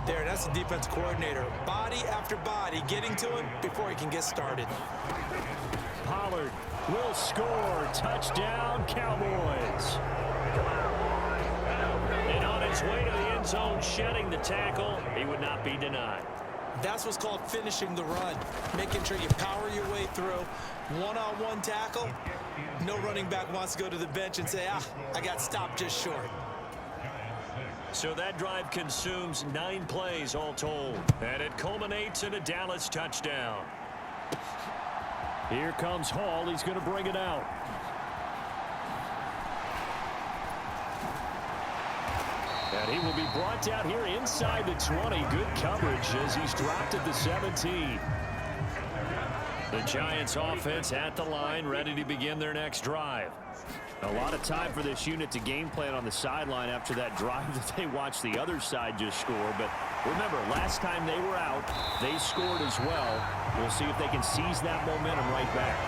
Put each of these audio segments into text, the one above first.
there. That's the defense coordinator. Body after body getting to him before he can get started. Pollard will score. Touchdown, Cowboys. And on his way to the end zone, shedding the tackle, he would not be denied. That's what's called finishing the run, making sure you power your way through. One-on-one tackle, no running back wants to go to the bench and say, I got stopped just short. So that drive consumes 9 plays all told, and it culminates in a Dallas touchdown. Here comes Hall. He's going to bring it out. And he will be brought down here inside the 20. Good coverage as he's dropped at the 17. The Giants offense at the line, ready to begin their next drive. A lot of time for this unit to game plan on the sideline after that drive that they watched the other side just score. But remember, last time they were out, they scored as well. We'll see if they can seize that momentum right back.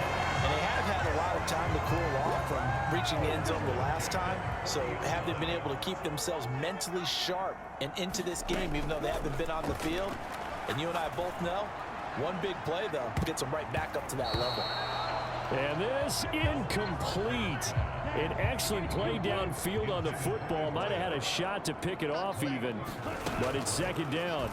And they have had a lot of time to cool off from reaching the end zone the last time. So have they been able to keep themselves mentally sharp and into this game, even though they haven't been on the field? And you and I both know, one big play, though, gets them right back up to that level. And this incomplete. An excellent play downfield on the football. Might have had a shot to pick it off even, but it's second down.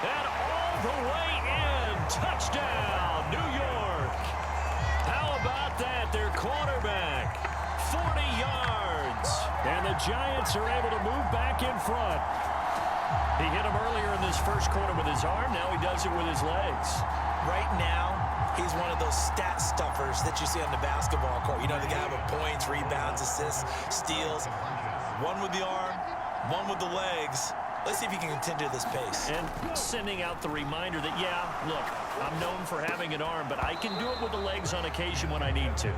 And all the way in. Touchdown, New York. How about that? Their quarterback, 40 yards. And the Giants are able to move back in front. He hit him earlier in this first quarter with his arm. Now he does it with his legs. Right now, he's one of those stat stuffers that you see on the basketball court. You know, the guy with points, rebounds, assists, steals. One with the arm, one with the legs. Let's see if he can continue this pace. And sending out the reminder that, yeah, look, I'm known for having an arm, but I can do it with the legs on occasion when I need to.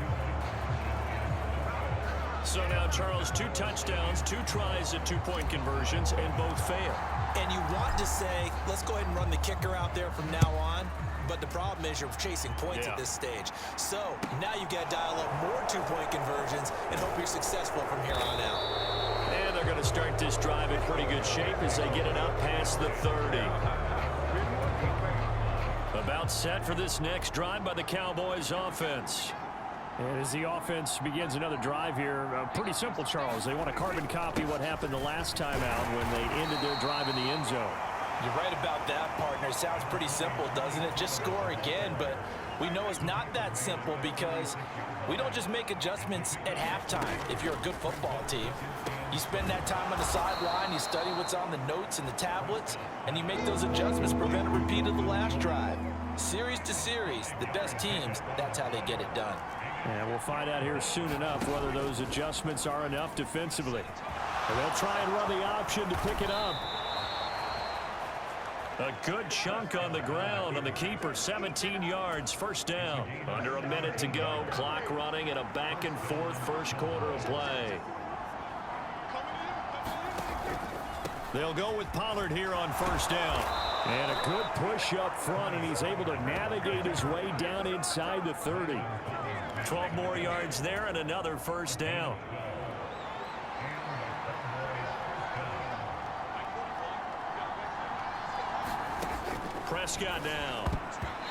So now, Charles, 2 touchdowns, 2 tries at 2-point conversions, and both fail. And you want to say, let's go ahead and run the kicker out there from now on. But the problem is you're chasing points at this stage. So now you've got to dial up more 2-point conversions and hope you're successful from here on out. And they're going to start this drive in pretty good shape as they get it up past the 30. About set for this next drive by the Cowboys offense. And as the offense begins another drive here, pretty simple, Charles. They want to carbon copy what happened the last time out when they ended their drive in the end zone. You're right about that, partner. Sounds pretty simple, doesn't it? Just score again, but we know it's not that simple because we don't just make adjustments at halftime if you're a good football team. You spend that time on the sideline, you study what's on the notes and the tablets, and you make those adjustments, prevent a repeat of the last drive. Series to series, the best teams, that's how they get it done. And we'll find out here soon enough whether those adjustments are enough defensively. And they'll try and run the option to pick it up. A good chunk on the ground on the keeper, 17 yards, first down. Under a minute to go, clock running in a back-and-forth first quarter of play. They'll go with Pollard here on first down. And a good push up front, and he's able to navigate his way down inside the 30. 12 more yards there and another first down. Prescott now.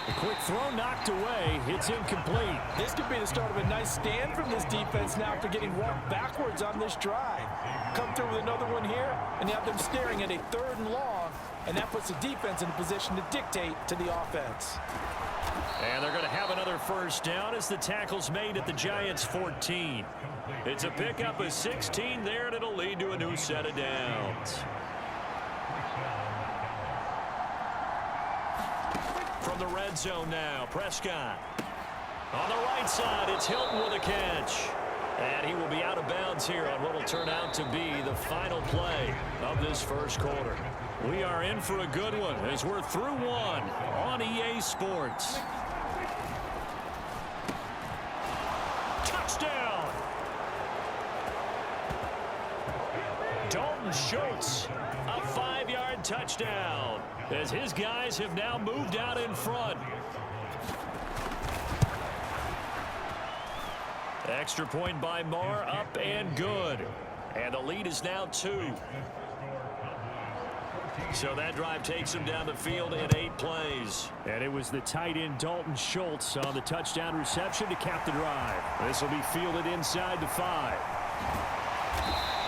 A quick throw knocked away. It's incomplete. This could be the start of a nice stand from this defense now after getting walked backwards on this drive. Come through with another one here, and you have them staring at a 3rd and long, and that puts the defense in a position to dictate to the offense. And they're going to have another first down as the tackle's made at the Giants' 14. It's a pickup of 16 there, and it'll lead to a new set of downs. From the red zone now, Prescott. On the right side, it's Hilton with a catch. And he will be out of bounds here on what will turn out to be the final play of this first quarter. We are in for a good one as we're through one on EA Sports. Touchdown! Dalton Schultz, a 5-yard touchdown as his guys have now moved out in front. Extra point by Marr, up and good. And the lead is now 2. So that drive takes him down the field in 8 plays. And it was the tight end Dalton Schultz on the touchdown reception to cap the drive. This will be fielded inside the 5.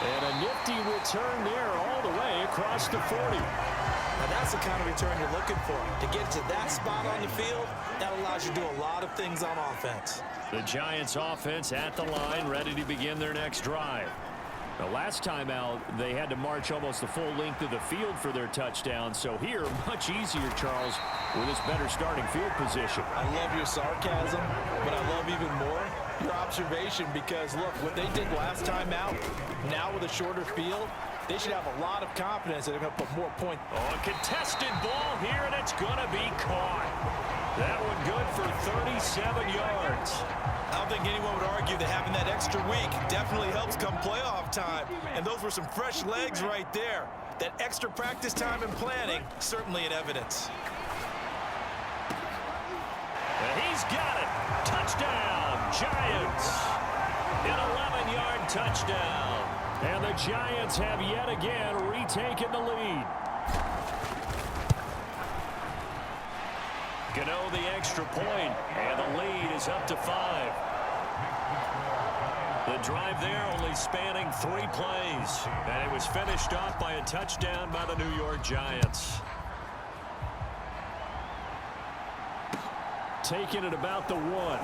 And a nifty return there all the way across the 40. Now that's the kind of return you're looking for. To get to that spot on the field, that allows you to do a lot of things on offense. The Giants offense at the line, ready to begin their next drive. The last time out, they had to march almost the full length of the field for their touchdown. So here, much easier, Charles, with this better starting field position. I love your sarcasm, but I love even more your observation because, look, what they did last time out, now with a shorter field, they should have a lot of confidence that they're going to put more points. Oh, a contested ball here, and it's going to be caught. That one good for 37 yards. I don't think anyone would argue that having that extra week definitely helps come playoff time. And those were some fresh legs right there. That extra practice time and planning, certainly in evidence. And he's got it. Touchdown, Giants. An 11-yard touchdown. And the Giants have yet again retaken the lead. Gano the extra point, and the lead is up to 5. The drive there only spanning 3 plays, and it was finished off by a touchdown by the New York Giants. Taking it about the 1.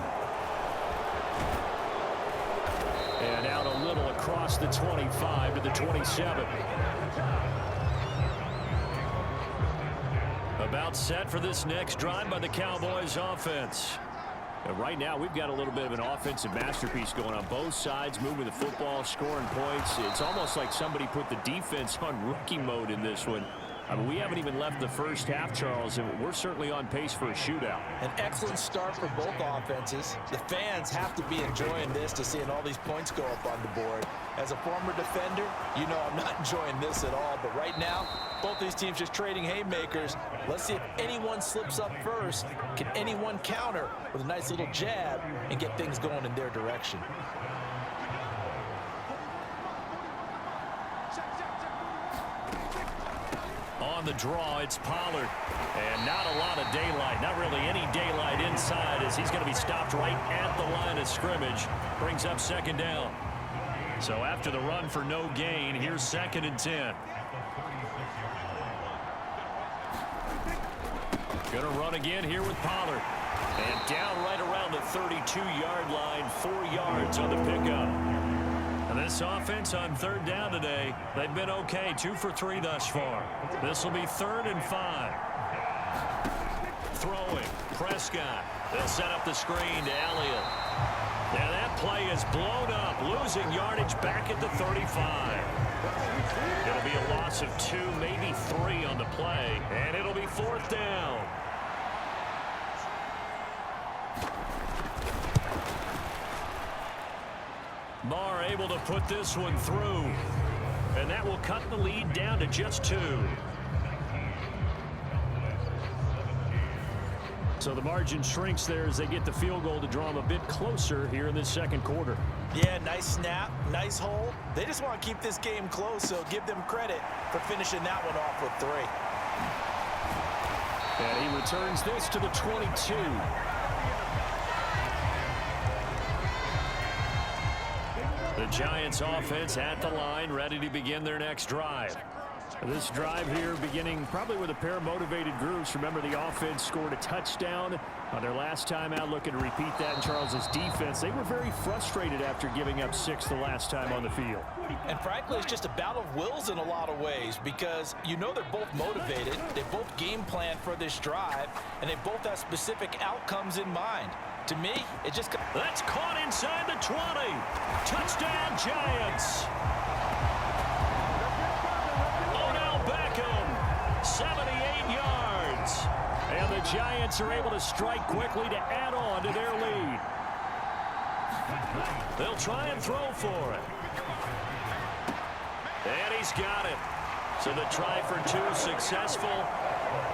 And out a little across the 25 to the 27. About set for this next drive by the Cowboys offense. And right now, we've got a little bit of an offensive masterpiece going on both sides, moving the football, scoring points. It's almost like somebody put the defense on rookie mode in this one. I mean, we haven't even left the first half, Charles, and we're certainly on pace for a shootout. An excellent start for both offenses. The fans have to be enjoying this to seeing all these points go up on the board. As a former defender, you know I'm not enjoying this at all. But right now, both these teams just trading haymakers. Let's see if anyone slips up first. Can anyone counter with a nice little jab and get things going in their direction? On the draw, it's Pollard. And not a lot of daylight. Not really any daylight inside as he's going to be stopped right at the line of scrimmage. Brings up second down. So after the run for no gain, here's 2nd and 10. Going to run again here with Pollard. And down right around the 32-yard line, 4 yards on the pickup. And this offense on 3rd down today, they've been okay, 2 for 3 thus far. This will be 3rd and 5. Throwing, Prescott. They'll set up the screen to Elliott. And that play is blown up, losing yardage back at the 35. It'll be a loss of 2, maybe 3 on the play, and it'll be 4th down. Marr able to put this one through, and that will cut the lead down to just 2. So the margin shrinks there as they get the field goal to draw them a bit closer here in this 2nd quarter. Yeah, nice snap, nice hole. They just want to keep this game close, so give them credit for finishing that one off with 3. And he returns this to the 22. The Giants offense at the line, ready to begin their next drive. This drive here beginning probably with a pair of motivated groups. Remember, the offense scored a touchdown on their last time out, looking to repeat that in Charles's defense. They were very frustrated after giving up 6 the last time on the field. And frankly, it's just a battle of wills in a lot of ways because you know they're both motivated. They both game plan for this drive, and they both have specific outcomes in mind. To me, it just... That's caught inside the 20. Touchdown, Giants. 78 yards. And the Giants are able to strike quickly to add on to their lead. They'll try and throw for it. And he's got it. So the try for 2 successful.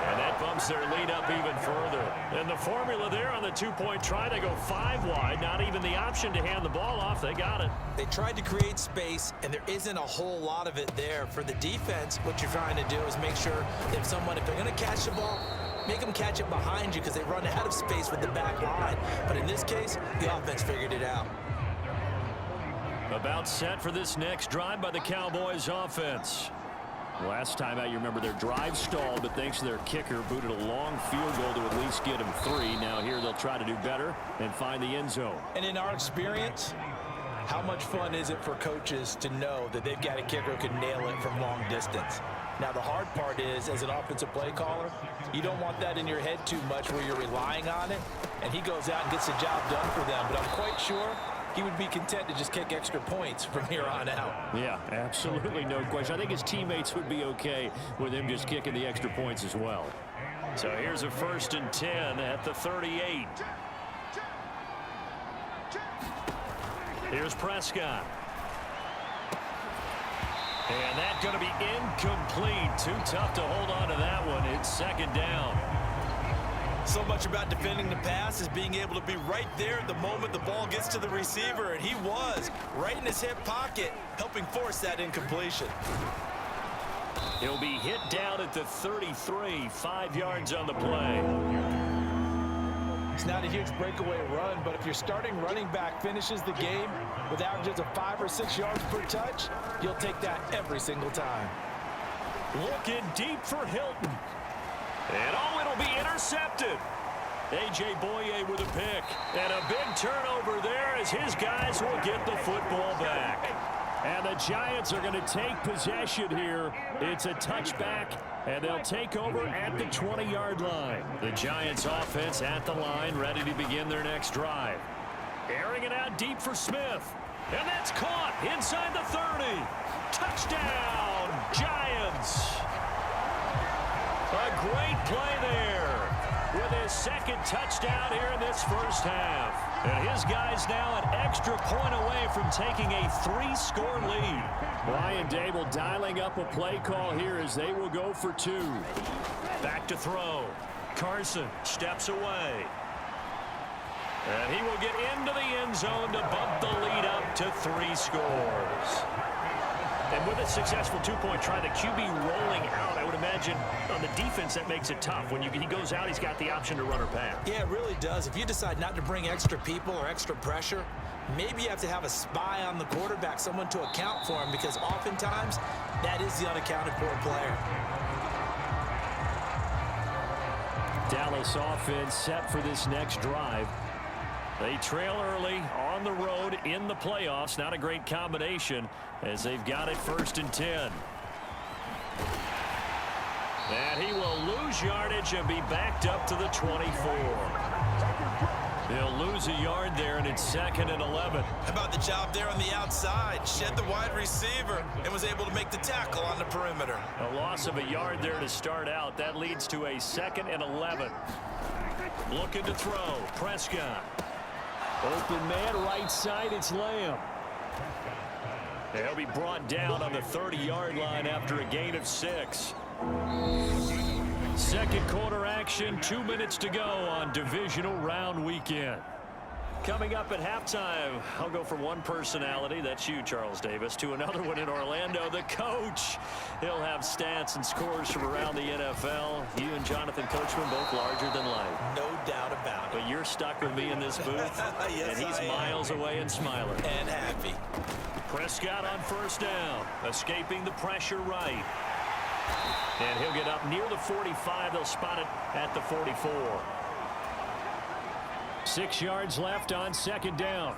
And that bumps their lead up even further. And the formula there on the two-point try, they go 5 wide. Not even the option to hand the ball off. They got it. They tried to create space, and there isn't a whole lot of it there. For the defense, what you're trying to do is make sure that if they're going to catch the ball, make them catch it behind you because they run out of space with the back line. But in this case, the offense figured it out. About set for this next drive by the Cowboys offense. Last time out, you remember their drive stalled, but thanks to their kicker, booted a long field goal to at least get them 3. Now here they'll try to do better and find the end zone. And in our experience, how much fun is it for coaches to know that they've got a kicker who can nail it from long distance? Now, the hard part is, as an offensive play caller, you don't want that in your head too much where you're relying on it, and he goes out and gets the job done for them. But I'm quite sure he would be content to just kick extra points from here on out. Yeah, absolutely no question. I think his teammates would be okay with him just kicking the extra points as well. So here's a 1st and 10 at the 38. Here's Prescott. And that's going to be incomplete. Too tough to hold on to that one. It's 2nd down. So much about defending the pass is being able to be right there at the moment the ball gets to the receiver, and he was right in his hip pocket, helping force that incompletion. He'll be hit down at the 33, 5 yards on the play. It's not a huge breakaway run, but if your starting running back finishes the game with averages of 5 or 6 yards per touch, you'll take that every single time. Looking deep for Hilton. And it'll be intercepted. A.J. Boye with a pick. And a big turnover there as his guys will get the football back. And the Giants are going to take possession here. It's a touchback, and they'll take over at the 20-yard line. The Giants offense at the line, ready to begin their next drive. Airing it out deep for Smith. And that's caught inside the 30. Touchdown, Giants. A great play there with his 2nd touchdown here in this first half. And his guys now an extra point away from taking a 3-score lead. Ryan Dable dialing up a play call here as they will go for 2. Back to throw. Carson steps away. And he will get into the end zone to bump the lead up to 3 scores. And with a successful 2-point try, the QB rolling out, I would imagine on the defense that makes it tough. When he goes out, he's got the option to run or pass. Yeah, it really does. If you decide not to bring extra people or extra pressure, maybe you have to have a spy on the quarterback, someone to account for him, because oftentimes that is the unaccounted for player. Dallas offense set for this next drive. They trail early on the road in the playoffs. Not a great combination as they've got it 1st and 10. And he will lose yardage and be backed up to the 24. He'll lose a yard there, and it's 2nd and 11. How about the job there on the outside? Shed the wide receiver and was able to make the tackle on the perimeter. A loss of a yard there to start out. That leads to a 2nd and 11. Looking to throw. Prescott. Open man, right side, it's Lamb. He'll be brought down on the 30-yard line after a gain of 6. 2nd quarter action, 2 minutes to go on divisional round weekend. Coming up at halftime, I'll go from one personality, that's you, Charles Davis, to another one in Orlando, the coach. He'll have stats and scores from around the NFL. You and Jonathan Coachman both larger than life. No doubt about it. But you're stuck with me in this booth, yes, and he's miles away and smiling. And happy. Prescott on 1st down, escaping the pressure right. And he'll get up near the 45. They'll spot it at the 44. 6 yards left on 2nd down.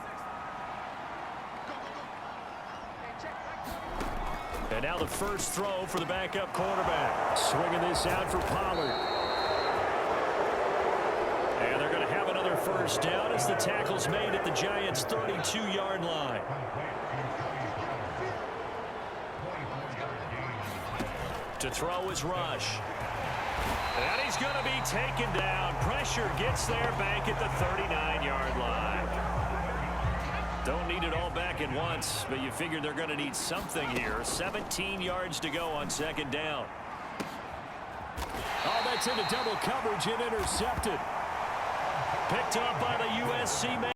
And now the first throw for the backup quarterback. Swinging this out for Pollard. And they're going to have another 1st down as the tackle's made at the Giants' 32-yard line. To throw is Rush. And he's going to be taken down. Pressure gets there back at the 39-yard line. Don't need it all back at once, but you figure they're going to need something here. 17 yards to go on 2nd down. Oh, it's into double coverage and intercepted. Picked up by the USC man.